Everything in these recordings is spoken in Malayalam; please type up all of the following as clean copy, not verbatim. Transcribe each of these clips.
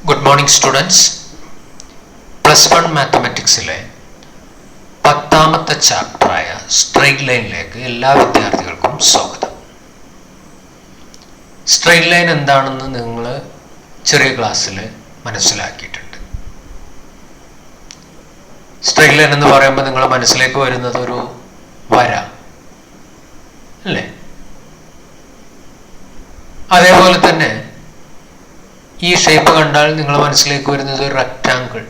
Good morning students. Plus one മാത്തമാറ്റിക്സിലെ 10ാമത്തെ ചാപ്റ്ററായ സ്ട്രെയിറ്റ് ലൈനിലേക്ക് എല്ലാ വിദ്യാർത്ഥികൾക്കും സ്വാഗതം. സ്ട്രെയിറ്റ് ലൈൻ എന്താണെന്ന് നിങ്ങൾ ചെറിയ ക്ലാസ്സിൽ മനസ്സിലാക്കിയിട്ടുണ്ട്. സ്ട്രെയിറ്റ് ലൈൻ എന്ന് പറയുമ്പോൾ നിങ്ങൾ മനസ്സിലേക്ക് വരുന്നത് ഒരു വര അല്ലേ? അതേപോലെ തന്നെ ഈ ഷേപ്പ് കണ്ടാൽ നിങ്ങൾ മനസ്സിലേക്ക് വരുന്നത് ഒരു റെക്റ്റാങ്കിൾ,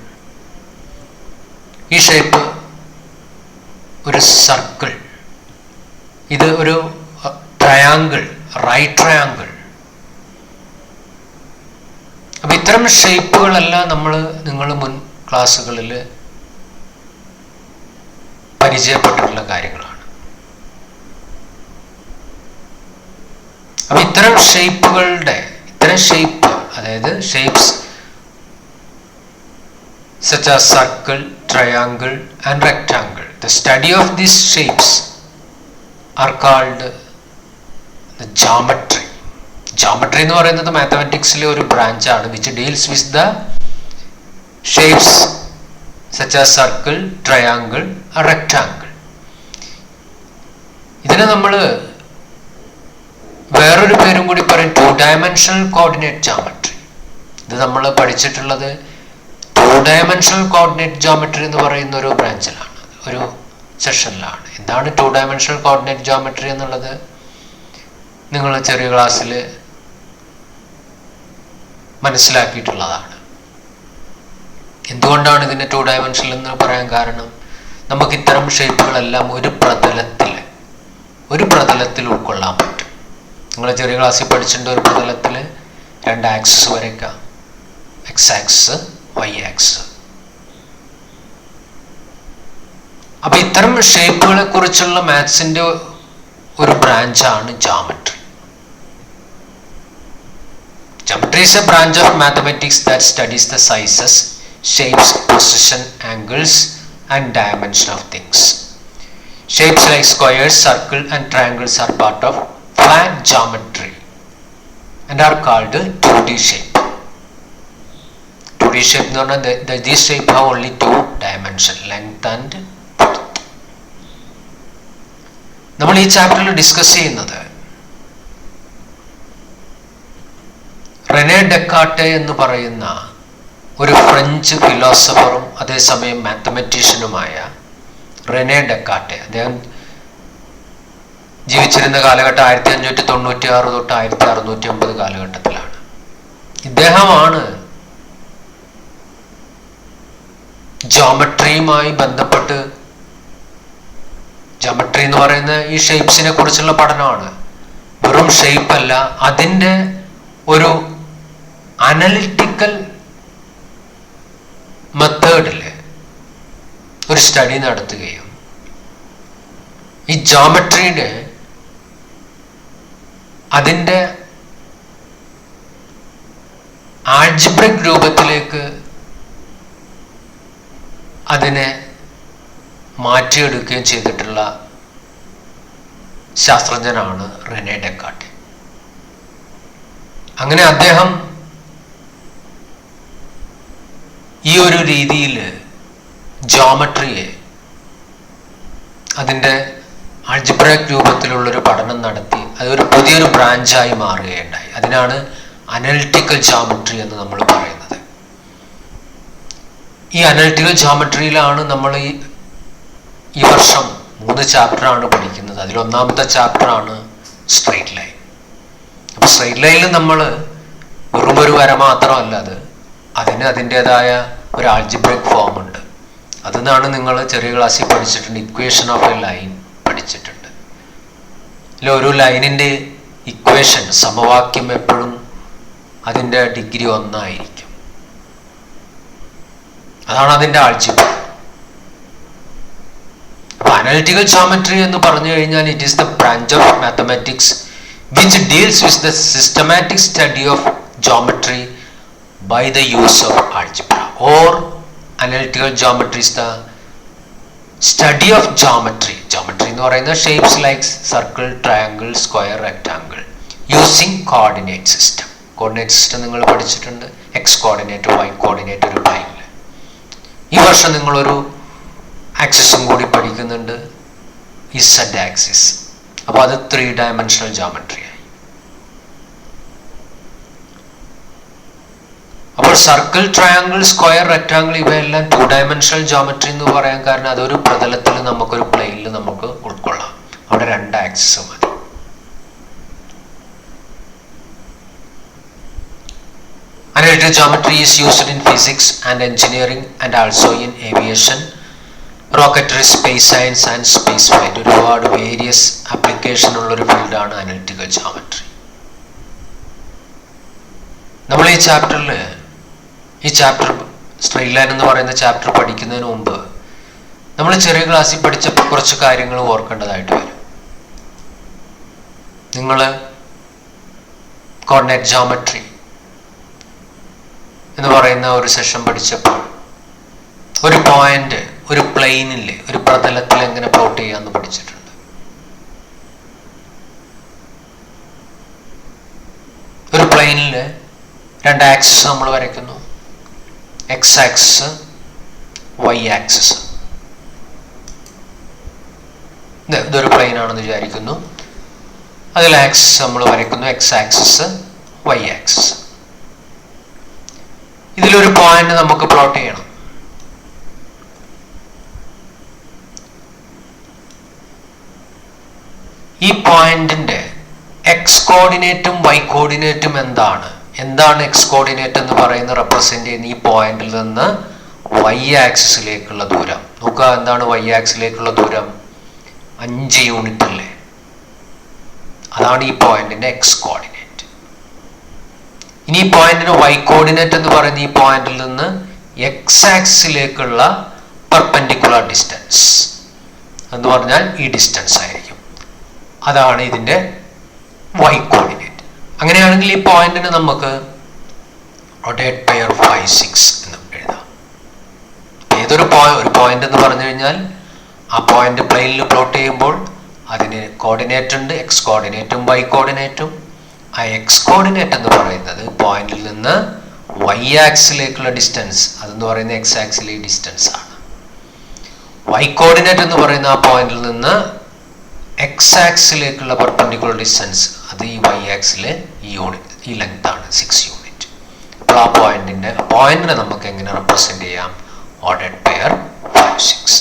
ഈ ഷേപ്പ് ഒരു സർക്കിൾ, ഇത് ഒരു ട്രയാങ്കിൾ, റൈറ്റ് ട്രയാങ്കിൾ. അപ്പം ഇത്തരം ഷേപ്പുകളെല്ലാം നിങ്ങൾ മുൻ ക്ലാസ്സുകളിൽ പരിചയപ്പെട്ടിട്ടുള്ള കാര്യങ്ങളാണ്. അപ്പം ഇത്തരം ഷേപ്പ്, അതായത് shapes such as circle, triangle and rectangle. The study of these shapes are called the geometry. Geometry എന്ന് പറയുന്നത് മാത്തമാറ്റിക്സിലെ ഒരു ബ്രാഞ്ചാണ് which deals with the shapes such as circle, triangle and rectangle. ഇതിനെ നമ്മൾ വേറൊരു പേരും കൂടി പറയും ടു ഡയമെൻഷണൽ കോർഡിനേറ്റ് ജോമെട്രി. ഇത് നമ്മൾ പഠിച്ചിട്ടുള്ളത് ടു ഡയമെൻഷണൽ കോർഡിനേറ്റ് ജോമെട്രി എന്ന് പറയുന്ന ഒരു ബ്രാഞ്ചിലാണ്, ഒരു സെഷനിലാണ്. എന്താണ് ടു ഡയമെൻഷണൽ കോർഡിനേറ്റ് ജോമെട്രി എന്നുള്ളത് നിങ്ങൾ ചെറിയ ക്ലാസ്സിൽ മനസ്സിലാക്കിയിട്ടുള്ളതാണ്. എന്തുകൊണ്ടാണ് ഇതിനെ ടു ഡയമെൻഷണൽ എന്ന് പറയാൻ കാരണം, നമുക്ക് ഇത്തരം ഷേപ്പുകളെല്ലാം ഒരു പ്രതലത്തിൽ ഉൾക്കൊള്ളാൻ പറ്റും. നിങ്ങൾ ചെറിയ ക്ലാസ്സിൽ പഠിച്ചിട്ടുണ്ട്, ഒരു പ്രതലത്തിൽ 2 ആക്സിസ് വരയ്ക്കാം, എക്സ് ആക്സിസ്, വൈ ആക്സിസ്. അപ്പൊ ഇത്തരം ഷേപ്പുകളെ കുറിച്ചുള്ള മാത്സിന്റെ ഒരു ബ്രാഞ്ചാണ് geometry. Geometry is a branch of mathematics that studies the sizes, shapes, position, angles and dimension of things. Shapes like squares, circle and triangles are part of flat geometry and are called 2D shape. 2D shape എന്ന് പറഞ്ഞാൽ this shape have only 2 dimension, length and width. നമ്മൾ ഈ ചാപ്റ്ററിൽ ഡിസ്കസ് ചെയ്യുന്നത് റെനെ ഡെക്കാർട്ടെ എന്ന് പറയുന്ന ഒരു ഫ്രഞ്ച് ഫിലോസഫറും അതേസമയം മാത്തമാറ്റീഷ്യനുമായ റെനെ ഡെക്കാർട്ടെ. അദ്ദേഹം ജീവിച്ചിരുന്ന കാലഘട്ടം 1596 തൊട്ട് 1650 കാലഘട്ടത്തിലാണ്. ഇദ്ദേഹമാണ് ജോമെട്രിയുമായി ബന്ധപ്പെട്ട്, ജോമെട്രി എന്ന് പറയുന്ന ഈ ഷേപ്സിനെ കുറിച്ചുള്ള പഠനമാണ്. വെറും ഷേപ്പ് അല്ല, അതിൻ്റെ ഒരു അനലിറ്റിക്കൽ മെത്തേഡിൽ ഒരു സ്റ്റഡി നടത്തുകയും ഈ ജോമെട്രിയുടെ അതിൻ്റെ ആൾജിബ്രിക് രൂപത്തിലേക്ക് അതിനെ മാറ്റിയെടുക്കുകയും ചെയ്തിട്ടുള്ള ശാസ്ത്രജ്ഞനാണ് റെനെ ഡെക്കാർട്ടെ. അങ്ങനെ അദ്ദേഹം ഈ ഒരു രീതിയിൽ ജോമെട്രിയെ അതിൻ്റെ ആൾജിബ്രിക് രൂപത്തിലുള്ളൊരു പഠനം നടത്തി അതൊരു പുതിയൊരു ബ്രാഞ്ചായി മാറുകയുണ്ടായി. അതിനാണ് അനലിറ്റിക്കൽ ജോമെട്രി എന്ന് നമ്മൾ പറയുന്നത്. ഈ അനലിറ്റിക്കൽ ജോമെട്രിയിലാണ് നമ്മൾ ഈ വർഷം 3 ചാപ്റ്ററാണ് പഠിക്കുന്നത്. അതിൽ 1ാമത്തെ ചാപ്റ്ററാണ് സ്ട്രെയിറ്റ് ലൈൻ. അപ്പോൾ സ്ട്രെയിറ്റ് ലൈനിൽ നമ്മൾ വെറും ഒരു വര മാത്രമല്ല, അതിന് അതിൻ്റെതായ ഒരു ആൾജിബ്രിക് ഫോം ഉണ്ട്. അതെന്നാണ് നിങ്ങൾ ചെറിയ ക്ലാസ്സിൽ പഠിച്ചിട്ടുണ്ട്, ഇക്വേഷൻ ഓഫ് എ ലൈൻ പഠിച്ചിട്ടുണ്ട്. അല്ല, ഒരു ലൈനിൻ്റെ ഇക്വേഷൻ, സമവാക്യം എപ്പോഴും അതിൻ്റെ ഡിഗ്രി 1 ആയിരിക്കും. അതാണ് അതിൻ്റെ ആൾജിബ്ര. അപ്പോൾ അനലിറ്റിക്കൽ ജോമെട്രി എന്ന് പറഞ്ഞു കഴിഞ്ഞാൽ it is the branch of mathematics which deals with the systematic study of geometry by the use of algebra, or analytical geometry is the study of geometry എന്ന് പറയുന്ന shapes like circle, triangle, square, rectangle using coordinate system. Coordinate system നിങ്ങൾ പഠിച്ചിട്ടുണ്ട്. എക്സ് കോർഡിനേറ്റ്, വൈ കോർഡിനേറ്റ് ഒരു പ്ലെയിനിൽ. ഈ വർഷം നിങ്ങളൊരു ആക്സിസും കൂടി പഠിക്കുന്നുണ്ട്, ഇസഡ് ആക്സിസ്. അപ്പോൾ അത് 3 ഡയമെൻഷണൽ ജോമെട്രി ആയി. അപ്പോൾ സർക്കിൾ, ട്രയാങ്കിൾ, സ്ക്വയർ, റെക്ടാങ്കിൾ ഇവയെല്ലാം 2 ഡയമെൻഷണൽ ജോമെട്രി എന്ന് പറയാൻ കാരണം അതൊരു പ്രതലത്തിൽ നമുക്കൊരു പ്ലെയിനിൽ നമുക്ക് ഉൾക്കൊള്ളാം. അവിടെ 2 ആക്സിസ് മതി. Analytic geometry is used in physics and engineering and also in aviation, rocketry, space science and space flight. ഒരുപാട് വേരിയസ് ആപ്ലിക്കേഷൻ ഉള്ളൊരു ഫീൽഡാണ് അനലിറ്റിക്കൽ ജോമെട്രി. നമ്മൾ ഈ ചാപ്റ്റർ സ്ട്രെയിറ്റ് ലൈൻ എന്ന് പറയുന്ന ചാപ്റ്റർ പഠിക്കുന്നതിന് മുമ്പ് നമ്മൾ ചെറിയ ക്ലാസ്സിൽ പഠിച്ച കുറച്ച് കാര്യങ്ങൾ ഓർക്കേണ്ടതായിട്ട് വരും. നിങ്ങൾ കോർഡിനേറ്റ് ജോമെട്രി എന്ന് പറയുന്ന ഒരു സെഷൻ പഠിച്ചപ്പോൾ ഒരു പോയിന്റ് ഒരു പ്ലെയിനിൽ, ഒരു പ്രതലത്തിൽ എങ്ങനെ പ്ലോട്ട് ചെയ്യാമെന്ന് പഠിച്ചിട്ടുണ്ട്. ഒരു പ്ലെയിനിൽ 2 ആക്സിസ് നമ്മൾ വരയ്ക്കുന്നു, എക്സ് ആക്സിസ്, വൈ ആക്സിസ്. ഇതൊരു പ്ലെയിൻ ആണെന്ന് വിചാരിക്കുന്നു. അതിൽ ആക്സിസ് നമ്മൾ വരയ്ക്കുന്നു, എക്സ് ആക്സിസ്, വൈ ആക്സിസ്. ഇതിലൊരു പോയിന്റ് നമുക്ക് പ്ലോട്ട് ചെയ്യണം. ഈ പോയിന്റിന്റെ എക്സ് കോർഡിനേറ്റും വൈ കോർഡിനേറ്റും എന്താണ് എക്സ് കോർഡിനേറ്റ് എന്ന് പറയുന്ന റെപ്രസെന്റ് ചെയ്യുന്ന ഈ പോയിന്റിൽ നിന്ന് വൈ ആക്സിസിലേക്കുള്ള ദൂരം നോക്കുക. എന്താണ് വൈ ആക്സിസിലേക്കുള്ള ദൂരം? 5 യൂണിറ്റ് അല്ലേ? അതാണ് ഈ പോയിന്റിന്റെ എക്സ് കോർഡിനേറ്റ്. ഇനി ഈ പോയിന്റിന് വൈ കോർഡിനേറ്റ് എന്ന് പറയുന്ന ഈ പോയിന്റിൽ നിന്ന് എക്സ് ആക്സിസിലേക്കുള്ള പെർപെൻഡിക്കുലർ ഡിസ്റ്റൻസ് എന്ന് പറഞ്ഞാൽ ഈ ഡിസ്റ്റൻസ് ആയിരിക്കും. അതാണ് ഇതിന്റെ വൈ കോർഡിനേറ്റ്. അങ്ങനെയാണെങ്കിൽ ഈ പോയിന്റിന് നമുക്ക് റൊട്ടേറ്റ് പെയർ 5, 6 എന്ന് എഴുതാം. ഏതൊരു പോയിന്റ് എന്ന് പറഞ്ഞു കഴിഞ്ഞാൽ ആ പോയിന്റ് പ്ലെയിനിൽ പ്ലോട്ട് ചെയ്യുമ്പോൾ അതിന് കോർഡിനേറ്റ് ഉണ്ട്, എക്സ് കോർഡിനേറ്റും വൈ കോർഡിനേറ്റും. ആ എക്സ് കോർഡിനേറ്റ് എന്ന് പറയുന്നത് പോയിന്റിൽ നിന്ന് വൈ ആക്സിലേക്കുള്ള ഡിസ്റ്റൻസ്, അതെന്ന് പറയുന്നത് എക്സ് ആക്സിലെ ഡിസ്റ്റൻസ് ആണ്. വൈ കോർഡിനേറ്റ് എന്ന് പറയുന്ന ആ പോയിന്റിൽ നിന്ന് എക്സ് ആക്സിലേക്കുള്ള പെർപെൻഡിക്കുലർ ഡിസ്റ്റൻസ്, അത് ഈ വൈ ആക്സിലെ ഈ ലെങ്ത് ആണ്, 6 യൂണിറ്റ്. അപ്പോൾ ആ പോയിന്റിനെ നമുക്ക് എങ്ങനെ റെപ്രസെന്റ് ചെയ്യാം? Ordered pair 5, 6.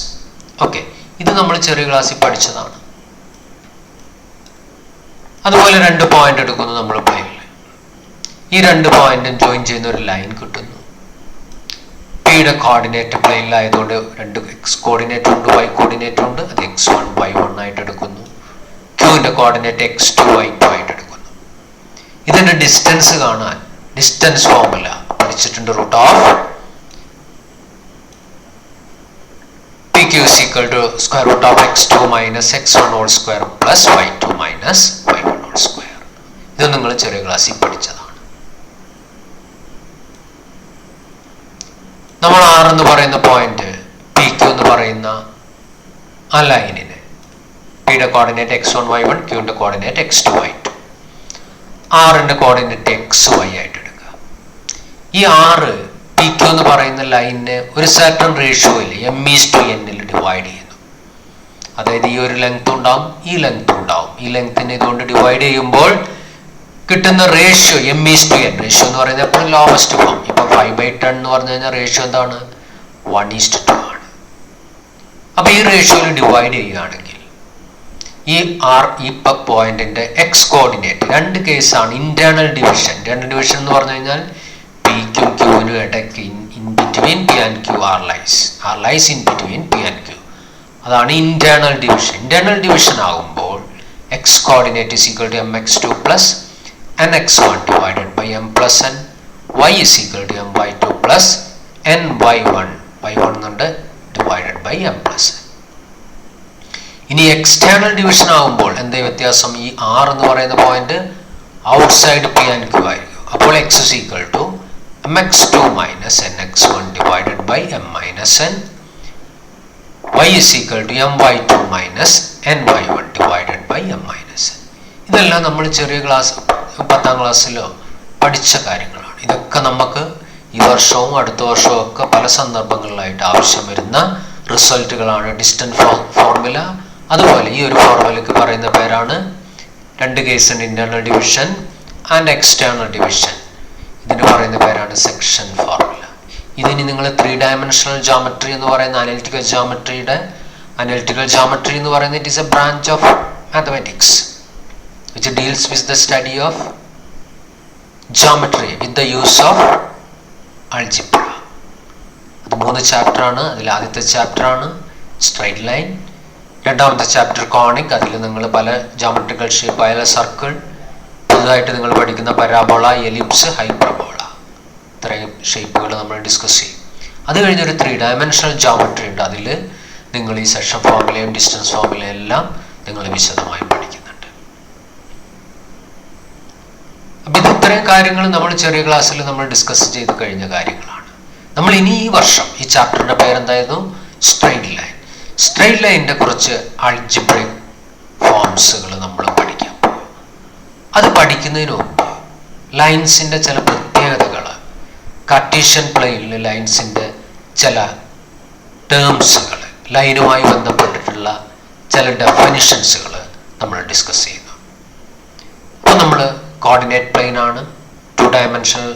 ഓക്കെ, ഇത് നമ്മൾ ചെറിയ ക്ലാസ്സിൽ പഠിച്ചതാണ്. അതുപോലെ 2 പോയിന്റ് എടുക്കുന്നു നമ്മൾ പ്ലെയിനിൽ. ഈ 2 പോയിന്റും ജോയിൻ ചെയ്യുന്ന ഒരു ലൈൻ കിട്ടുന്നു. പിയുടെ കോർഡിനേറ്റ് പ്ലെയിനിലായതുകൊണ്ട് 2 എക്സ് കോർഡിനേറ്റ് ഉണ്ട്, വൈ കോർഡിനേറ്റ് ഉണ്ട്. അത് x1, y1 ആയിട്ട് എടുക്കുന്നു. ക്യൂവിന്റെ കോർഡിനേറ്റ് x2, y2 ആയിട്ട് എടുക്കുന്നു. ഇതിന്റെ ഡിസ്റ്റൻസ് കാണാൻ ഡിസ്റ്റൻസ് ഫോർമുല പഠിച്ചിട്ടുണ്ട്. √ Of PQ is equal to square root of x2 minus x1 whole square plus y2 minus y1 whole square. ഇത് നിങ്ങൾ ചെറിയ ക്ലാസ്സിൽ പഠിച്ചതാണ്. നമ്മൾ R എന്ന് പറയുന്ന പോയിന്റ്, PQ എന്ന് പറയുന്ന ആ ലൈനിന് പിയുടെ coordinate x1, y1, ക്യൂവിന്റെ coordinate x2, y2. ആറിന്റെ കോർഡിനേറ്റ് xy ആയിട്ട് എടുക്കുക. ഈ R PQ എന്ന് പറയുന്ന ലൈനിനെ ഒരു സർട്ടൺ റേഷ്യോയിൽ m/n ഡിവൈഡ് ചെയ്യുന്നു. അതായത് ഈ ഒരു ലെങ്ത് ഉണ്ടാവും, ഈ ലെങ്ത് ഉണ്ടാവും. ഈ ലെങ്ത്തിനെ ഇതുകൊണ്ട് ഡിവൈഡ് ചെയ്യുമ്പോൾ കിട്ടുന്ന റേഷ്യോ m/n. റേഷ്യോ എന്ന് പറയുന്നത് എപ്പോഴും ലോവസ്റ്റ് ഫോം. ഇപ്പൊ 5/10 എന്ന് പറഞ്ഞു കഴിഞ്ഞാൽ റേഷ്യോ എന്താണ്? 1:2 ആണ്. അപ്പൊ ഈ റേഷ്യോയിൽ ഡിവൈഡ് ചെയ്യുകയാണെങ്കിൽ ഈ പോയിന്റിന്റെ എക്സ് കോർഡിനേറ്റ് 2 കേസാണ്. ഇന്റേണൽ ഡിവിഷൻ എന്ന് പറഞ്ഞു കഴിഞ്ഞാൽ പിക്കും ക്യൂവിനും ഇടയ്ക്ക് in between P and Q R lies in between P and Q. അതാണ് ഇന്റേണൽ ഡിവിഷൻ. ഇന്റേണൽ ഡിവിഷൻ ആകുമ്പോൾ x coordinate is equal to mx2 plus nx1 divided by m plus n, y is equal to my2 plus ny1 എന്നുണ്ട് divided by m plus n. ഇനി എക്സ്റ്റേണൽ ഡിവിഷൻ ആകുമ്പോൾ എന്താ വ്യത്യാസം? ഈ R എന്ന് പറയുന്ന point outside P and Q ആയിരിക്കും. അപ്പോൾ x is equal to mx2 minus nx1 divided by m minus n, y is equal to my2 minus ny1 divided by m minus n. ഇതെല്ലാം നമ്മൾ ചെറിയ ക്ലാസ് 10ാം ക്ലാസ്സിലോ പഠിച്ച കാര്യങ്ങളാണ്. ഇതൊക്കെ നമുക്ക് ഈ വർഷവും അടുത്ത വർഷവും ഒക്കെ പല സന്ദർഭങ്ങളിലായിട്ട് ആവശ്യം വരുന്ന റിസൾട്ടുകളാണ്. ഡിസ്റ്റൻസ് ഫോർമുല, അതുപോലെ ഈ ഒരു ഫോർമുലയ്ക്ക് പറയുന്ന പേരാണ് 2 കേസിൻ്റെ internal division and external division. ഇതിന് പറയുന്ന പേരാണ് സെക്ഷൻ ഫോർമുല. ഇതിന് നിങ്ങൾ 3 ഡയമെൻഷണൽ ജോമെട്രി എന്ന് പറയുന്ന അനലിറ്റിക്കൽ ജോമെട്രി എന്ന് പറയുന്നത് it is A branch of mathematics which deals with the study of geometry with the use of algebra. അത് 3 ചാപ്റ്ററാണ്. അതിൽ ആദ്യത്തെ ചാപ്റ്ററാണ് സ്ട്രൈറ്റ് ലൈൻ, രണ്ടാമത്തെ ചാപ്റ്റർ കോണിക്. അതിൽ നിങ്ങൾ പല ജോമെട്രിക്കൽ ഷേപ്പ് ആയ സർക്കിൾ, പുതുതായിട്ട് നിങ്ങൾ പഠിക്കുന്ന പരാബോള, എലിപ്സ്, ഹൈപ്പർബോള, ഇത്രയും ഷേപ്പുകൾ നമ്മൾ ഡിസ്കസ് ചെയ്യും. അത് കഴിഞ്ഞൊരു 3 ഡയമെൻഷണൽ ജോമെട്രി ഉണ്ട്. അതിൽ നിങ്ങൾ ഈ സെക്ഷൻ ഫോർമുലയും ഡിസ്റ്റൻസ് ഫോർമുലയും എല്ലാം നിങ്ങൾ വിശദമായി പഠിക്കുന്നുണ്ട്. അപ്പം ഇത് ഇത്രയും കാര്യങ്ങൾ നമ്മൾ ചെറിയ ക്ലാസ്സിൽ നമ്മൾ ഡിസ്കസ് ചെയ്ത് കഴിഞ്ഞ കാര്യങ്ങളാണ്. നമ്മൾ ഇനി ഈ വർഷം ഈ ചാപ്റ്ററിൻ്റെ പേരെന്തായിരുന്നു? Straight line. സ്ട്രെയിറ്റ് ലൈനിൻ്റെ കുറച്ച് ആൾജിബ്രിക് ഫോംസുകൾ നമ്മൾ പഠിക്കാൻ പോകും. അത് പഠിക്കുന്നതിന് മുമ്പ് ലൈൻസിൻ്റെ ചില പ്രത്യേകതകൾ, കാർട്ടീഷ്യൻ പ്ലെയിനിൽ ലൈൻസിൻ്റെ ചില ടേംസുകൾ, ലൈനുമായി ബന്ധപ്പെട്ടിട്ടുള്ള ചില ഡെഫിനിഷൻസുകൾ നമ്മൾ ഡിസ്കസ് ചെയ്യുന്നു. അപ്പോൾ നമ്മൾ കോർഡിനേറ്റ് പ്ലെയിൻ ആണ്, 2 ഡയമെൻഷണൽ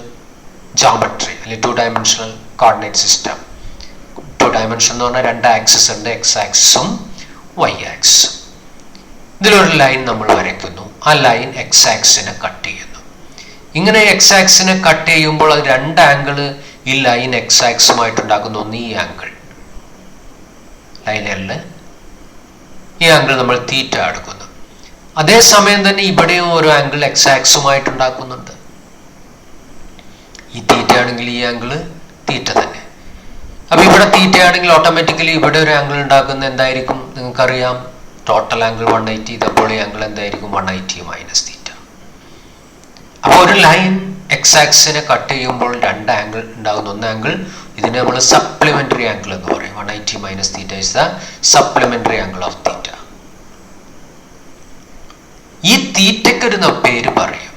ജോമെട്രി അല്ലെങ്കിൽ 2 ഡയമെൻഷണൽ കോർഡിനേറ്റ് സിസ്റ്റം. 2 ഡയമെൻഷൻ എന്ന് പറഞ്ഞാൽ 2 ആക്സിസ് ഉണ്ട്, X ആക്സിസും Y ആക്സിസും. ഇതിലൊരു ലൈൻ നമ്മൾ വരയ്ക്കുന്നു. ആ ലൈൻ X ആക്സിനെ കട്ട് ചെയ്യുന്നു. ഇങ്ങനെ X ആക്സിനെ കട്ട് ചെയ്യുമ്പോൾ അത് 2 ആംഗിൾ ഈ ലൈൻ X ആക്സുമായിട്ട് ഉണ്ടാക്കുന്ന. ഒന്ന് ഈ ആംഗിൾ, ലൈനിൽ ഈ ആംഗിൾ നമ്മൾ തീറ്റ എടുക്കുന്നു. അതേസമയം തന്നെ ഇവിടെയും ഒരു ആംഗിൾ X ആക്സുമായിട്ട് ഉണ്ടാക്കുന്നുണ്ട്. ഈ തീറ്റ ആണെങ്കിൽ ഈ ആംഗിൾ തീറ്റ തന്നെ. അപ്പൊ ഇവിടെ തീറ്റ ആണെങ്കിൽ ഓട്ടോമാറ്റിക്കലി ഇവിടെ ഒരു ആംഗിൾ ഉണ്ടാക്കുന്ന എന്തായിരിക്കും? നിങ്ങൾക്കറിയാം, ടോട്ടൽ ആംഗിൾ 180. ഇതപ്പോൾ ഈ ആംഗിൾ എന്തായിരിക്കും? 180 മൈനസ് തീറ്റ. അപ്പോൾ ഒരു ലൈൻ X ആക്സിനെ കട്ട് ചെയ്യുമ്പോൾ 2 ആംഗിൾ ഉണ്ടാകുന്ന. ഒന്ന് ആംഗിൾ, ഇതിനെ നമ്മൾ സപ്ലിമെന്ററി ആംഗിൾ എന്ന് പറയും. 180 minus theta is the supplementary angle of തീറ്റ. ഈ തീറ്റയ്ക്കൊരു പേര് പറയും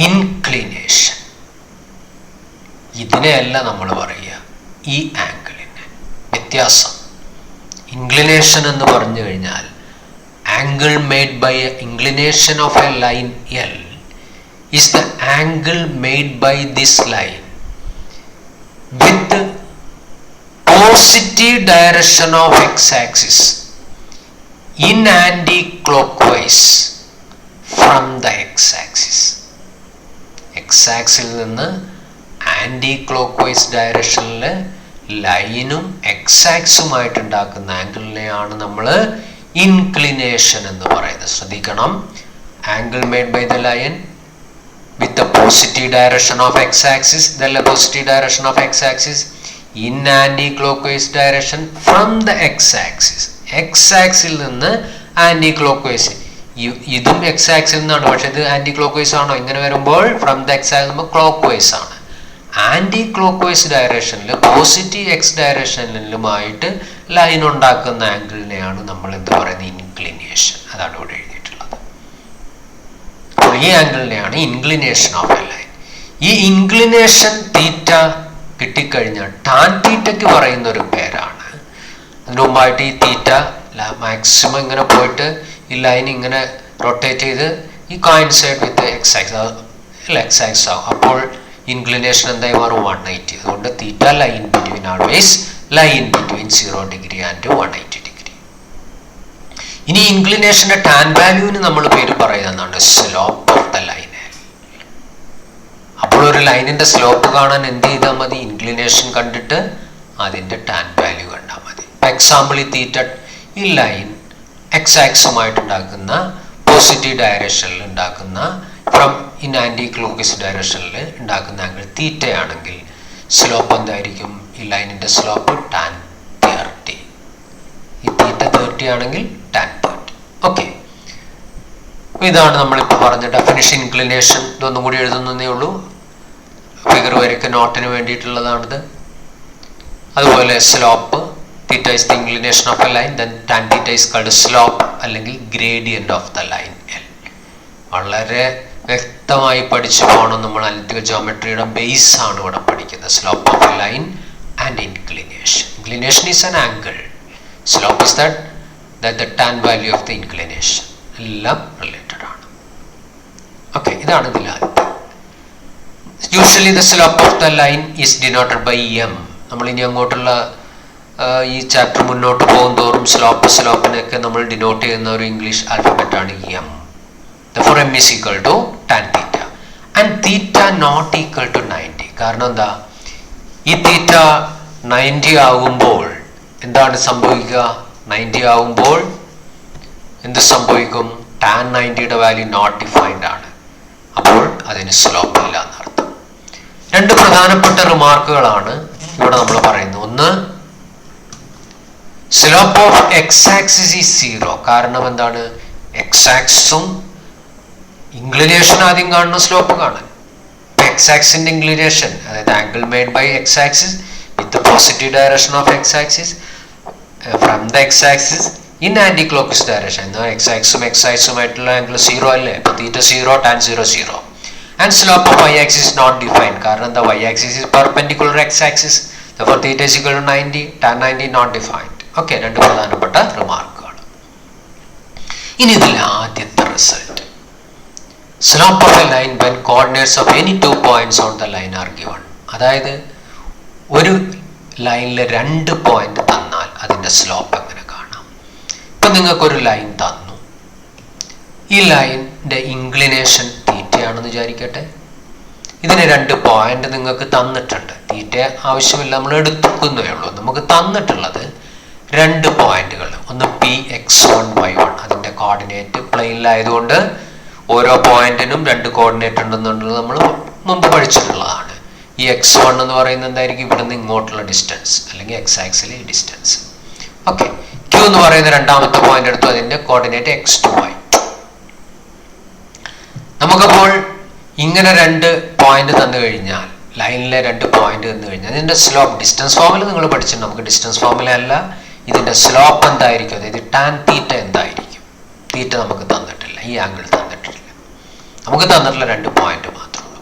ഇൻക്ലിനേഷൻ. ഇതിനെയല്ല നമ്മൾ പറയുക ഈ ആംഗിളിന്. വ്യത്യാസം. ഇൻക്ലിനേഷൻ എന്ന് പറഞ്ഞു കഴിഞ്ഞാൽ angle made by inclination of a line L is the angle made by this line with positive direction of x-axis in anti-clockwise from the x-axis. x-axis നിന്ന് ആൻറ്റി-ക്ലോക്ക്വൈസ് ഡയറക്ഷനിൽ ലൈനും x-ആക്സുമായിട്ട് ഉണ്ടാക്കുന്ന ആംഗിളിനെയാണ് നമ്മൾ ഇൻക്ലിനേഷൻ എന്ന് പറയുന്നത്. ശ്രദ്ധിക്കണം, angle made by the line with the positive direction of x-axis, then the positive direction of x-axis in anti-clockwise direction from the x-axis. x-axis നിന്ന് ആൻറ്റി-ക്ലോക്ക്വൈസ്. ഇതും x-axis നിന്നാണ്, പക്ഷെ ഇത് ആൻറ്റി-ക്ലോക്ക്വൈസ് ആണോ? ഇങ്ങനെ വരുമ്പോൾ ഫ്രം ദ x-axis ക്ലോക്ക്വൈസ് ആണ്. ആൻറ്റി-ക്ലോക്ക്വൈസ് ഡയറക്ഷനിൽ പോസിറ്റീവ് x ഡയറക്ഷനിലുമായിട്ട് ലൈൻ ഉണ്ടാക്കുന്ന ആംഗിളിനെയാണ് നമ്മൾ എന്ത് പറയുന്നത്? ഇൻക്ലിനേഷൻ. അതാണ് ഇവിടെ എഴുതിയിട്ടുള്ളത്. ഈ ആംഗിളിനെയാണ് ഇൻക്ലിനേഷൻ ഓഫ് എ ലൈൻ. ഈ ഇൻക്ലിനേഷൻ തീറ്റ കിട്ടിക്കഴിഞ്ഞാൽ ടാൻ തീറ്റയ്ക്ക് പറയുന്ന ഒരു പേരാണ്. അതിന് മുമ്പായിട്ട് ഈ തീറ്റ മാക്സിമം ഇങ്ങനെ പോയിട്ട് ഈ ലൈൻ ഇങ്ങനെ റൊട്ടേറ്റ് ചെയ്ത് ഈ കോയിൻസൈഡ് വിത്ത് X ആക്സിസ് ആവും. അപ്പോൾ ഇൻക്ലിനേഷൻ എന്തായി മാറും? 180. അതുകൊണ്ട് theta line between always line between 0 degree and 180 degree. ഇനി ഇൻക്ലിനേഷന്റെ ടാൻ വാല്യൂവിന് നമ്മൾ പേര് പറയുന്നതാണ് സ്ലോപ്പ് ഓഫ് ദ ലൈൻ. അപ്പോൾ ഒരു ലൈനിന്റെ സ്ലോപ്പ് കാണാൻ എന്ത് ചെയ്താൽ മതി? ഇൻക്ലിനേഷൻ കണ്ടിട്ട് അതിന്റെ ടാൻ വാല്യൂ കണ്ടാൽ മതി. എക്സാമ്പിൾ, ഈ തീറ്റ ഈ ലൈൻ X ആക്സുമായിട്ട് ഉണ്ടാക്കുന്ന പോസിറ്റീവ് ഡയറക്ഷനിൽ ഉണ്ടാക്കുന്ന ഫ്രം ഇൻ ആൻറ്റി-ക്ലോക്ക്വൈസ് ഡയറക്ഷനിൽ ഉണ്ടാക്കുന്ന ആംഗിൾ തീറ്റയാണെങ്കിൽ സ്ലോപ്പ് എന്തായിരിക്കും? ഈ ലൈനിന്റെ സ്ലോപ്പ് ടാൻ 30. ഈ തീറ്റ 30 ആണെങ്കിൽ ടാൻ 30. ഓക്കെ, ഇതാണ് നമ്മളിപ്പോൾ പറഞ്ഞ ഡെഫിനിഷൻ. ഇൻക്ലിനേഷൻ ഇതൊന്നും കൂടി എഴുതുന്നതേ ഉള്ളൂ. ഫിഗർ വരയ്ക്ക് നോട്ടിന് വേണ്ടിയിട്ടുള്ളതാണിത്. അതുപോലെ slope, theta is the inclination of a line, then tan theta is called slope അല്ലെങ്കിൽ gradient of the line L. വളരെ വ്യക്തമായി പഠിച്ചു പോകണം. നമ്മൾ അനലിറ്റിക്കൽ ജോമെട്രിയുടെ ബേസ് ആണ് ഇവിടെ പഠിക്കുന്നത്. Slope of a line and inclination. Inclination is an angle. Slope is that the tan value of the inclination. എല്ലാം റിലേറ്റഡ് ആണ്. ഓക്കെ, ഇതാണ് ഇതിൽ ആദ്യത്തെ. Usually the slope of the line is denoted by m. നമ്മൾ ഇനി അങ്ങോട്ടുള്ള ഈ ചാപ്റ്റർ മുന്നോട്ട് പോകും തോറും സ്ലോപ്പിനൊക്കെ നമ്മൾ ഡിനോട്ട് ചെയ്യുന്ന ഒരു ഇംഗ്ലീഷ് ആൽഫബറ്റാണ് M. Therefore m is equal to tan theta and theta not equal to 90. കാരണം എന്താ, ഈ തീറ്റ 90 ആകുമ്പോൾ എന്താണ് സംഭവിക്കുക? 90 ആകുമ്പോൾ എന്ത് സംഭവിക്കും? tan 90യുടെ വാല്യൂ നോട്ട് ഡിഫൈൻഡ് ആണ്. അപ്പോൾ അതിന് സ്ലോപ്പ് ഇല്ല എന്നർത്ഥം. രണ്ട് പ്രധാനപ്പെട്ട റിമാർക്കുകളാണ് ഇവിടെ നമ്മൾ പറയുന്നത്. ഒന്ന്, slope of x axis is 0. കാരണം എന്താണ്? എക്സ് ആക്സിസും ഇൻക്ലിനേഷൻ ആദ്യം കാണുന്ന സ്ലോപ്പ് കാണാൻ. എക്സ് ആക്സിന്റെ ഇൻക്ലിനേഷൻ, അതായത് angle made by x axis with positive direction of x axis from the x axis in anti clockwise direction. എന്നാൽ എക്സ് ആക്സുമായിട്ടുള്ള ആംഗിൾ 0 അല്ലേ? അപ്പോൾ theta 0, tan 0 0. And slope of y axis not defined. കാരണം എന്താ? y axis is perpendicular x axis. therefore theta is equal to 90, tan 90 not defined. Okay, രണ്ട് പ്രധാനപ്പെട്ട റിമാർക്കുകൾ. ഇനി ഇതിൽ ആദ്യത്തെ result, slope of a line when coordinates of any 2 points on the line are given. അതായത് ഒരു ലൈനിൽ 2 പോയിന്റ് തന്നാൽ അതിൻ്റെ സ്ലോപ്പ് എങ്ങനെ കാണാം? ഇപ്പം നിങ്ങൾക്കൊരു ലൈൻ തന്നു. ഈ ലൈനിൻ്റെ ഇൻക്ലിനേഷൻ തീറ്റയാണെന്ന് വിചാരിക്കട്ടെ. ഇതിന് 2 പോയിന്റ് നിങ്ങൾക്ക് തന്നിട്ടുണ്ട്. തീറ്റ ആവശ്യമില്ല, നമ്മൾ എടുക്കുന്നേ ഉള്ളൂ. നമുക്ക് തന്നിട്ടുള്ളത് 2 പോയിന്റുകൾ. ഒന്ന് Px1 y1, അതിൻ്റെ കോർഡിനേറ്റ് പ്ലെയിനിലായതുകൊണ്ട് ഓരോ പോയിന്റിനും 2 കോർഡിനേറ്റ് ഉണ്ടെന്നുള്ളത് നമ്മൾ മുമ്പ് പഠിച്ചിട്ടുള്ളതാണ്. ഈ x1 എന്ന് പറയുന്നത് എന്തായിരിക്കും? ഇവിടെ നിന്ന് ഇങ്ങോട്ടുള്ള ഡിസ്റ്റൻസ്, അല്ലെങ്കിൽ എക്സ് ആക്സിലെ ഡിസ്റ്റൻസ്. ഓക്കെ, Q എന്ന് പറയുന്ന രണ്ടാമത്തെ പോയിന്റ് എടുത്തു, അതിന്റെ കോർഡിനേറ്റ് x2 y2. നമുക്കപ്പോൾ ഇങ്ങനെ 2 പോയിന്റ് തന്നു കഴിഞ്ഞാൽ, ലൈനിലെ 2 പോയിന്റ് തന്നു കഴിഞ്ഞാൽ ഇതിന്റെ സ്ലോപ്പ്, ഡിസ്റ്റൻസ് ഫോർമുല നിങ്ങൾ പഠിച്ചിട്ടുണ്ട്. നമുക്ക് ഡിസ്റ്റൻസ് ഫോർമുല അല്ല, ഇതിന്റെ സ്ലോപ്പ് എന്തായിരിക്കും? അതായത് ടാൻ തീറ്റ എന്തായിരിക്കും? തീറ്റ നമുക്ക് തന്നിട്ടില്ല, ഈ ആംഗിൾ തന്നിട്ടില്ല. നമുക്ക് തന്നിട്ടുള്ള 2 പോയിന്റ് മാത്രമേ ഉള്ളൂ.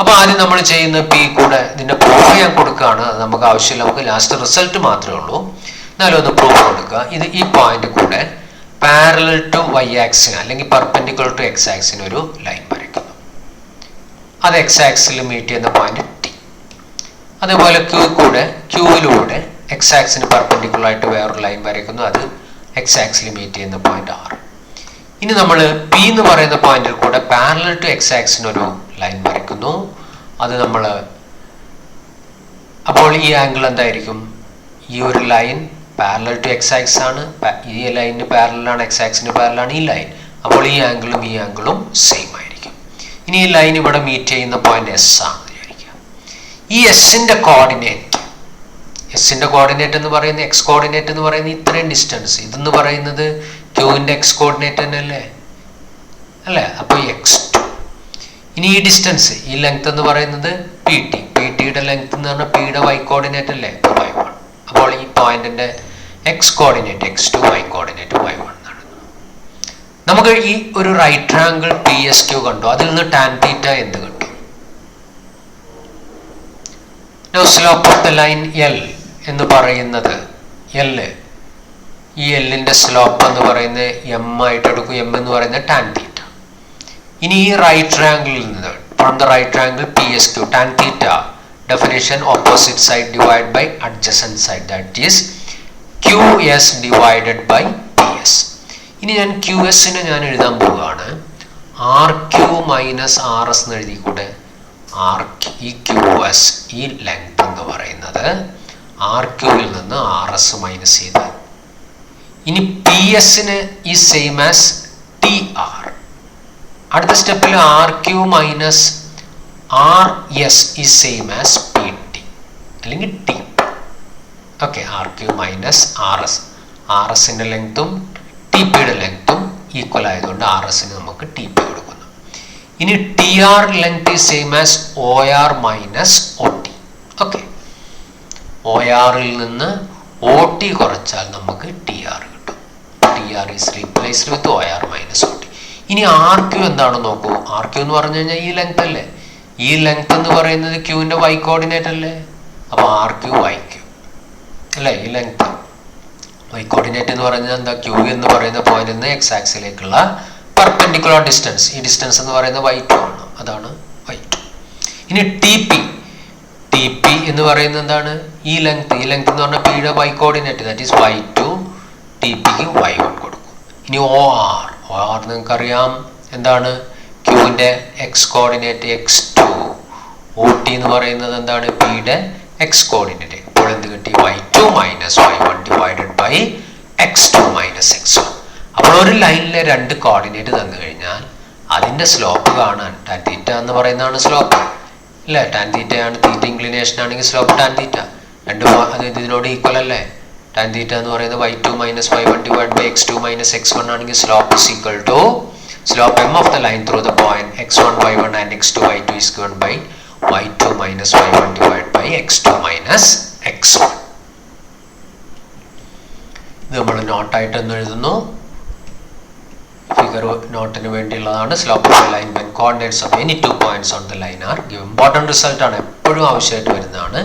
അപ്പോൾ ആദ്യം നമ്മൾ ചെയ്യുന്ന പി കൂടെ ഇതിന്റെ പ്രൂഫ് ഞാൻ കൊടുക്കുകയാണ്. അത് നമുക്ക് ആവശ്യമില്ല, നമുക്ക് ലാസ്റ്റ് റിസൾട്ട് മാത്രമേ ഉള്ളൂ. എന്നാലും ഒന്ന് പ്രൂഫ് കൊടുക്കുക. ഇത് ഈ പോയിന്റ് കൂടെ പാരലൽ ടു y ആക്സിന് അല്ലെങ്കിൽ പെർപെൻഡിക്കുലർ ടു x ആക്സിന് ഒരു ലൈൻ വരയ്ക്കുന്നു. അത് x ആക്സിൽ മീറ്റ് ചെയ്യുന്ന പോയിന്റ് T. അതേപോലെ ക്യൂവിലൂടെ x ആക്സിന് പെർപെൻഡിക്കുലർ ആയിട്ട് വേറൊരു ലൈൻ വരയ്ക്കുന്നു. അത് x ആക്സിൽ മീറ്റ് ചെയ്യുന്ന പോയിന്റ് R. ഇനി നമ്മൾ P എന്ന് പറയുന്ന പോയിന്റിൽ കൂടെ പാരലൽ ടു x ആക്സിന് ഒരു ലൈൻ വരയ്ക്കുന്നു. അത് നമ്മൾ, അപ്പോൾ ഈ ആംഗിൾ എന്തായിരിക്കും? ഈ ഒരു line parallel to x axis ആണ്. ഈ ലൈനിന് പാരലാണ്, x ആക്സിന് പാരലാണ് ഈ ലൈൻ. അപ്പോൾ ഈ ആംഗിളും ഈ ആംഗിളും സെയിം ആയിരിക്കും. ഇനി ഈ ലൈൻ ഇവിടെ മീറ്റ് ചെയ്യുന്ന പോയിന്റ് S ആണെന്ന് വിചാരിക്കുക. ഈ എസിന്റെ കോർഡിനേറ്റ് എന്ന് പറയുന്നത്, എക്സ് കോർഡിനേറ്റ് എന്ന് പറയുന്നത് ഇത്രയും ഡിസ്റ്റൻസ്. ഇതെന്ന് പറയുന്നത് ക്യൂവിന്റെ എക്സ് കോർഡിനേറ്റ് തന്നെ അല്ലേ? അപ്പോൾ x2. ഇനി ഈ ഡിസ്റ്റൻസ്, ഈ ലെങ്ത് എന്ന് പറയുന്നത് PT യുടെ ലെങ്ത് എന്ന് പറഞ്ഞാൽ Pയുടെ y കോർഡിനേറ്റ് അല്ലേ? y1. അപ്പോൾ ഈ പോയിന്റിന്റെ X coordinate x2, y coordinate y1 ആണ്. നമുക്ക് ഈ ഒരു റൈറ്റ് ട്രയാങ്കിൾ PSQ കണ്ടു. അതിൽ നിന്ന് ടാൻ തീറ്റ എന്ത് കിട്ടും? Slope of the line L എന്ന് പറയുന്നത്, ഈ എല്ലിന്റെ സ്ലോപ്പ് എന്ന് പറയുന്നത് m ആയിട്ട് എടുക്കും. m എന്ന് പറയുന്നത് ടാൻ തീറ്റ. ഇനി ഈ റൈറ്റ് ട്രയാങ്കിളിൽ നിന്ന്, from the right triangle PSQ, tan theta definition, opposite side divided by adjacent side, that is QS divided by PS. ഇനി ഞാൻ QSനെ ഞാൻ എഴുതാൻ പോവുകയാണ്. RQ മൈനസ് RS എന്ന് എഴുതിക്കൂടെ? ഈ QS, ഈ ലെങ്ത് എന്ന് പറയുന്നത് RQവിൽ നിന്ന് RS മൈനസ് ചെയ്താൽ, ഇനി PSന് ഈ സെയിം ആസ് TR. അടുത്ത സ്റ്റെപ്പിൽ RQ minus RS is same as PT അല്ലെങ്കിൽ TP. ഓക്കെ, RQ മൈനസ് RSന്റെ ലെങ്ത്തും TPയുടെ ലെങ്ത്തും ഈക്വൽ ആയതുകൊണ്ട് RSന് നമുക്ക് TP കൊടുക്കുന്നു. ഇനി TR length is same as OR minus OT. Okay, ORൽ നിന്ന് OT കുറച്ചാൽ നമുക്ക് TR കിട്ടും. TR is replaced with OR minus OT. ഇനി ആർ ക്യൂ എന്താണെന്ന് നോക്കൂ. ആർ ക്യൂ എന്ന് പറഞ്ഞു കഴിഞ്ഞാൽ ഈ ലെങ്ത് അല്ലേ. ഈ ലെങ്ത് എന്ന് പറയുന്നത് ക്യൂവിൻ്റെ വൈ കോർഡിനേറ്റ് അല്ലേ. അപ്പോൾ ആർ ക്യൂ വൈ ക്യൂ അല്ലേ. ഈ ലെങ്ത് വൈ കോർഡിനേറ്റ് എന്ന് പറഞ്ഞാൽ എന്താ, ക്യൂ എന്ന് പറയുന്ന പോയിന്റിൽ നിന്ന് എക്സ് ആക്സിലേക്കുള്ള പെർപെൻഡിക്കുലർ ഡിസ്റ്റൻസ്. ഈ ഡിസ്റ്റൻസ് എന്ന് പറയുന്നത് y2 ആണ്. അതാണ് y2. ഇനി ടി പി എന്ന് പറയുന്നത് എന്താണ്, ഈ ലെങ്ത് എന്ന് പറഞ്ഞാൽ പിയുടെ Y coordinate, that is y2. T പിക്ക് y1 കൊടുക്കും. ഇനി ഒ ആർ നിങ്ങൾക്കറിയാം എന്താണ്, ക്യൂവിൻ്റെ X coordinate x2. O T എന്ന് പറയുന്നത് എന്താണ്, പിയുടെ എക്സ് കോർഡിനേറ്റ്. ഇപ്പോൾ എന്ത് കിട്ടി, y2 minus y1 divided by x2 minus x1. അപ്പോൾ ഒരു ലൈനിലെ രണ്ട് കോർഡിനേറ്റ് തന്നു കഴിഞ്ഞാൽ അതിൻ്റെ സ്ലോപ്പ് കാണാൻ ടാൻ തീറ്റ എന്ന് പറയുന്നതാണ് സ്ലോപ്പ് അല്ലേ. ടാൻ തീറ്റയാണ്, തീറ്റ ഇൻക്ലിനേഷൻ ആണെങ്കിൽ സ്ലോപ്പ് ടാൻ തീറ്റ രണ്ടും അത് ഇതിനോട് ഈക്വൽ അല്ലേ. ടാൻ തീറ്റ എന്ന് പറയുന്നത് y2 minus y1 divide by x2 minus x1 ആണെങ്കിൽ slope is equal to slope m of the line through the point x1 y1 and x2 y2 is given by y2 minus y1 divide by x2 minus x1. ഇത് നമ്മൾ നോട്ടായിട്ട് എന്ന് എഴുതുന്നു. ഫിഗർ നോട്ടിന് വേണ്ടിയുള്ളതാണ്. Slope of the line when coordinates of any two points on the line are given. Important result ആണ്, എപ്പോഴും ആവശ്യമായിട്ട് വരുന്നതാണ്.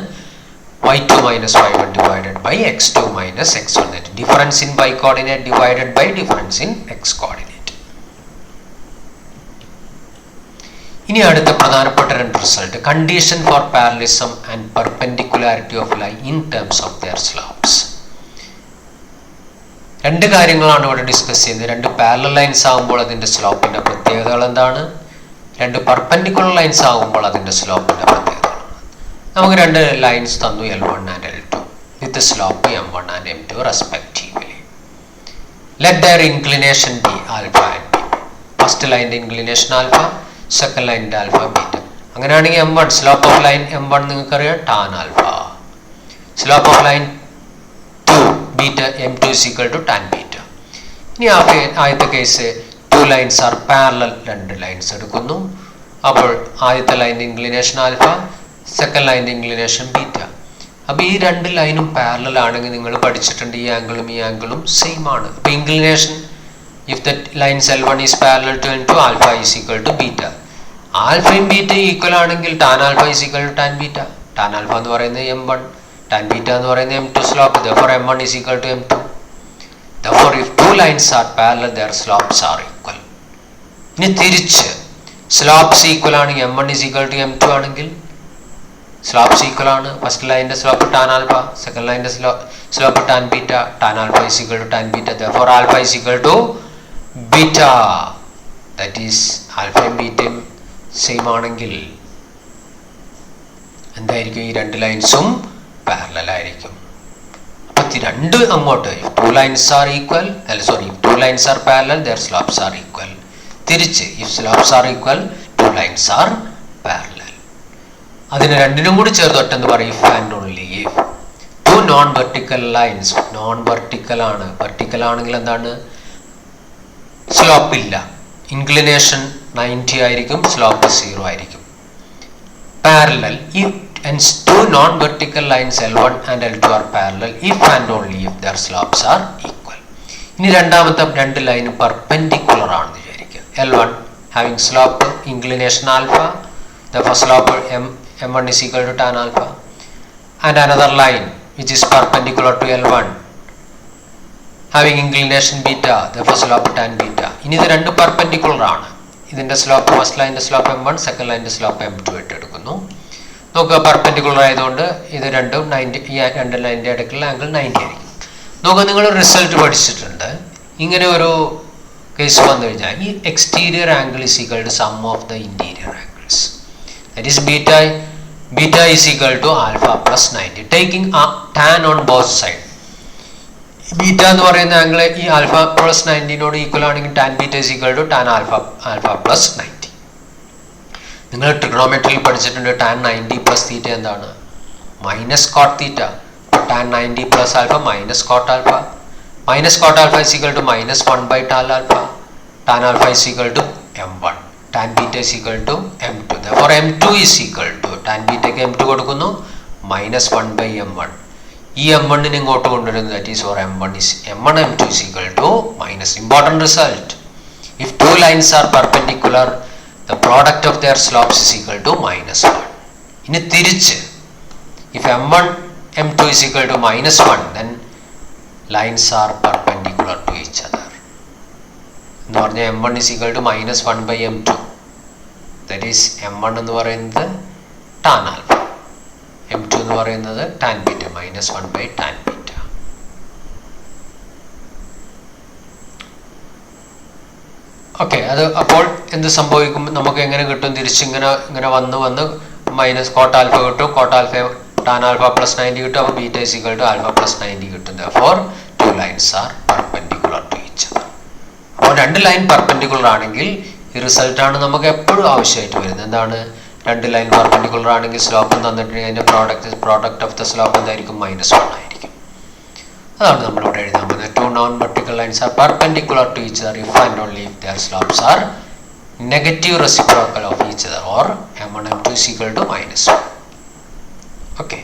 y2 minus y1 divided by x2 minus x1. That difference in y coordinate divided by difference in x coordinate. ഇനി അടുത്ത പ്രധാനപ്പെട്ട രണ്ട് result, condition for parallelism and perpendicularity of line in terms of their slopes. രണ്ട് കാര്യങ്ങളാണ് ഇവിടെ ഡിസ്കസ് ചെയ്യുന്നത്. രണ്ട് പാരലൽ ലൈൻസ് ആകുമ്പോൾ അതിൻ്റെ സ്ലോപ്പിൻ്റെ പ്രത്യേകതകൾ എന്താണ്, രണ്ട് പെർപെൻഡിക്കുലർ ലൈൻസ് ആകുമ്പോൾ അതിൻ്റെ സ്ലോപ്പിൻ്റെ പ്രത്യേകതകൾ. നമുക്ക് രണ്ട് ലൈൻസ് തന്നു, L1 and L2 with slope M1 and M2 respectively. Let their inclination be alpha and beta. First ലൈൻ്റെ ഇൻക്ലിനേഷൻ ആൽഫ, സെക്കൻഡ് ലൈനിൻ്റെ ആൽഫ ബീറ്റ. അങ്ങനെയാണെങ്കിൽ M1 slope of line M1 നിങ്ങൾക്കറിയാം tan alpha. Slope of line 2 beta M2 is equal to tan beta. ഇനി ആദ്യത്തെ case two lines are parallel, രണ്ട് ലൈൻസ് എടുക്കുന്നു. അപ്പോൾ ആദ്യത്തെ ലൈൻ്റെ ഇൻക്ലിനേഷൻ ആൽഫ, സെക്കൻഡ് ലൈൻ്റെ ഇൻക്ലിനേഷൻ ബീറ്റ. അപ്പോൾ ഈ രണ്ട് ലൈനും പാരലൽ ആണെങ്കിൽ നിങ്ങൾ പഠിച്ചിട്ടുണ്ട് ഈ ആംഗിളും ഈ ആംഗിളും സെയിം ആണ്. അപ്പോൾ inclination if the lines L1 is parallel to L2 alpha is equal to beta. ആൽഫയും ബീറ്റ ഈക്വൽ ആണെങ്കിൽ tan alpha is equal to tan beta. Tan alpha എന്ന് പറയുന്നത് M1, ടാൻ ബീറ്റ എന്ന് പറയുന്നത് M2 slope. therefore M1 is equal to M2. therefore if two lines are parallel their slopes are equal. ഇനി തിരിച്ച് സ്ലോപ്സ് ഈക്വൽ ആണെങ്കിൽ M1 is equal to M2 ആണെങ്കിൽ സ്ലോപ്സ് ഈക്വൽ ആണ്. ഫസ്റ്റ് ലൈനിൻ്റെ സ്ലോപ്പ് ടാൻ ആൽഫ, സെക്കൻഡ് ലൈനിൻ്റെ slope tan beta. Tan alpha is equal to tan beta. therefore alpha is equal to beta. That is ആൽഫയും ബീറ്റയും സെയിം ആണെങ്കിൽ എന്തായിരിക്കും, ഈ രണ്ട് ലൈൻസും പാരലൽ ആയിരിക്കും. അപ്പോൾ രണ്ട് അങ്ങോട്ട് two lines are equal, two lines are parallel their slopes are equal. തിരിച്ച് if slopes are equal two lines are parallel. അതിന് രണ്ടിനും കൂടി ചേർത്ത് ഒറ്റെന്ന് പറയും if and only if two non vertical lines. Non vertical ആണ്, വെർട്ടിക്കൽ ആണെങ്കിൽ എന്താണ്, സ്ലോപ്പ് ഇല്ല. ഇൻക്ലിനേഷൻ 90 ആയിരിക്കും, സ്ലോപ്പ് 0 ആയിരിക്കും. Parallel if and two non-vertical lines L1 and L2 are parallel if and only if their slopes are equal. ഇനി രണ്ടാമത്തെ രണ്ട് ലൈൻ പെർപെൻഡിക്കുലർ ആണെന്ന് വിചാരിക്കുക. L1 having slope inclination alpha, therefore slope M1 is equal to tan alpha, and another line which is perpendicular to L1 having inclination beta, therefore slope tan beta. ഇനി ഇത് രണ്ട് പെർപെൻഡിക്കുലർ ആണ്. ഇതിൻ്റെ സ്ലോപ്പ് ഫസ്റ്റ് ലൈനിൻ്റെ സ്ലോപ്പ് M1, സെക്കൻഡ് ലൈനിൻ്റെ സ്ലോപ്പ് M2 ആയിട്ട് എടുക്കുന്നു. നോക്കുക, പെർപെൻഡിക്കുലർ ആയതുകൊണ്ട് ഇത് രണ്ടും 90, ഈ രണ്ട് ലൈനിൻ്റെ ഇടയ്ക്കുള്ള ആംഗിൾ 90 ആയിരിക്കും. നോക്കുക, നിങ്ങൾ റിസൾട്ട് പഠിച്ചിട്ടുണ്ട്. ഇങ്ങനെ ഒരു കേസ് വന്നു കഴിഞ്ഞാൽ ഈ exterior angle is equal to sum of the interior angles. That is beta is equal to alpha plus 90 taking tan on both side. Beta എന്ന് പറയുന്ന ആംഗിൾ ഈ ആൽഫ പ്ലസ് 90നോട് ഈക്വൽ ആണെങ്കിൽ tan beta is equal to tan alpha plus 90. നിങ്ങൾ ട്രിഗണോമെട്രിയിൽ പഠിച്ചിട്ടുണ്ട് ടാൻ 90 പ്ലസ് തീറ്റ എന്താണ്, minus cot theta. Tan 90 plus alpha minus cot alpha. Minus cot alpha is equal to minus 1 by tan alpha. Tan alpha is equal to M1. Tan beta is equal to M2. therefore M2 is equal to tan ബീറ്റയ്ക്ക് M2 കൊടുക്കുന്നു മൈനസ് 1 ബൈ M1. ഈ M1 ഇങ്ങോട്ട് കൊണ്ടുവരുന്നു. That is for M1 M2 is equal to minus. Important result, If two lines are perpendicular, the product of their slopes is equal to -1. ഇനി തിരിച്ച്, if m1 m2 is equal to -1, then lines are perpendicular to each other. എന്ന് പറഞ്ഞാൽ m1 is equal to -1 by m2. That is m1 എന്ന് പറയുന്നത് tan alpha, m2 എന്ന് പറയുന്നത് tan beta, -1 by tan beta. ഓക്കെ, അത് അപ്പോൾ എന്ത് സംഭവിക്കും? നമുക്ക് എങ്ങനെ കിട്ടും? തിരിച്ചിങ്ങനെ വന്ന് മൈനസ് കോട്ട് ആൽഫ കിട്ടും. Cot alpha tan alpha plus 90 കിട്ടും. അപ്പോൾ beta is equal to alpha plus 90 കിട്ടും. Therefore, two lines are perpendicular to each other. അപ്പോൾ രണ്ട് ലൈൻ പെർപെൻഡിക്കുലർ ആണെങ്കിൽ ഈ റിസൾട്ടാണ് നമുക്ക് എപ്പോഴും ആവശ്യമായിട്ട് വരുന്നത്. എന്താണ്? രണ്ട് ലൈൻ പെർപെൻഡിക്കുലർ ആണെങ്കിൽ സ്ലോപ്പ് തന്നിട്ടുണ്ടെങ്കിൽ അതിൻ്റെ പ്രോഡക്റ്റ് ഓഫ് ദ സ്ലോപ്പ് എന്തായിരിക്കും? -1 ആയിരിക്കും. അതാണ് നമ്മളിവിടെ എഴുതാൻ പോകുന്നത്. Two non-vertical lines are perpendicular to each other if and only if their slopes are negative reciprocal of each other, or m1 m2 is equal to -1. Okay.